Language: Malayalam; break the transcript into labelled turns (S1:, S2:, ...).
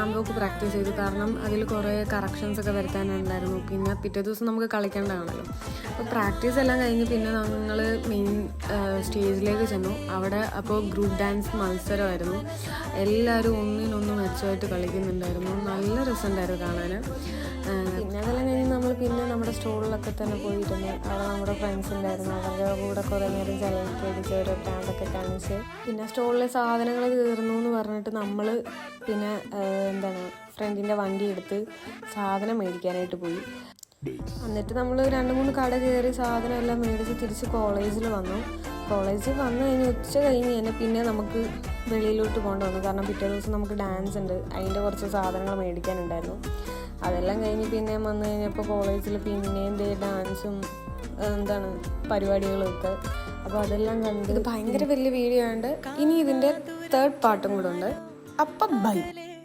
S1: സ്ലാം വോക്ക് പ്രാക്ടീസ് ചെയ്തു. കാരണം അതിൽ കുറേ കറക്ഷൻസ് ഒക്കെ വരുത്താനുണ്ടായിരുന്നു. പിന്നെ പിറ്റേ ദിവസം നമുക്ക് കളിക്കേണ്ടതാണല്ലോ. അപ്പോൾ പ്രാക്ടീസ് എല്ലാം കഴിഞ്ഞ് പിന്നെ ഞങ്ങൾ മെയിൻ സ്റ്റേജിലേക്ക് ചെന്നു. അവിടെ അപ്പോൾ ഗ്രൂപ്പ് ഡാൻസ് മത്സരമായിരുന്നു. എല്ലാവരും ഒന്നിനൊന്ന് മെച്ചമായിട്ട് കളിക്കുന്നുണ്ടായിരുന്നു. നല്ല രസമുണ്ടായിരുന്നു കാണാൻ. പിന്നെ അതെല്ലാം കഴിഞ്ഞ് നമ്മൾ പിന്നെ നമ്മുടെ സ്റ്റോളിലൊക്കെ തന്നെ പോയിരുന്നു. അവിടെ നമ്മുടെ ഫ്രണ്ട്സ് ഉണ്ടായിരുന്നു. അവരുടെ കൂടെ കുറേ നേരം ചിലവൊക്കെ അടിച്ച് ഓരോ ബ്രാൻഡൊക്കെ കാണിച്ച് പിന്നെ സ്റ്റോളിലെ സാധനങ്ങൾ തീർന്നു എന്ന് പറഞ്ഞിട്ട് നമ്മൾ പിന്നെ ഫ്രണ്ടിൻ്റെ വണ്ടി എടുത്ത് സാധനം മേടിക്കാനായിട്ട് പോയി. എന്നിട്ട് നമ്മൾ 2-3 കട കയറി സാധനം എല്ലാം മേടിച്ച് തിരിച്ച് കോളേജിൽ വന്നു. കോളേജിൽ വന്നു കഴിഞ്ഞ് ഉച്ച കഴിഞ്ഞ് തന്നെ പിന്നെ നമുക്ക് വെളിയിലോട്ട് പോകേണ്ടി വന്നു. കാരണം പിറ്റേ ദിവസം നമുക്ക് ഡാൻസ് ഉണ്ട്. അതിൻ്റെ കുറച്ച് സാധനങ്ങൾ മേടിക്കാനുണ്ടായിരുന്നു. അതെല്ലാം കഴിഞ്ഞ് പിന്നെയും വന്നു കഴിഞ്ഞപ്പോൾ കോളേജിൽ പിന്നെയും ഡാൻസും പരിപാടികളൊക്കെ. അപ്പോൾ അതെല്ലാം കണ്ട് ഇത് ഭയങ്കര വലിയ വീഡിയോ ഉണ്ട്. ഇനി ഇതിൻ്റെ 3rd പാർട്ടും കൂടെ ഉണ്ട്. അപ്പം ബൈ.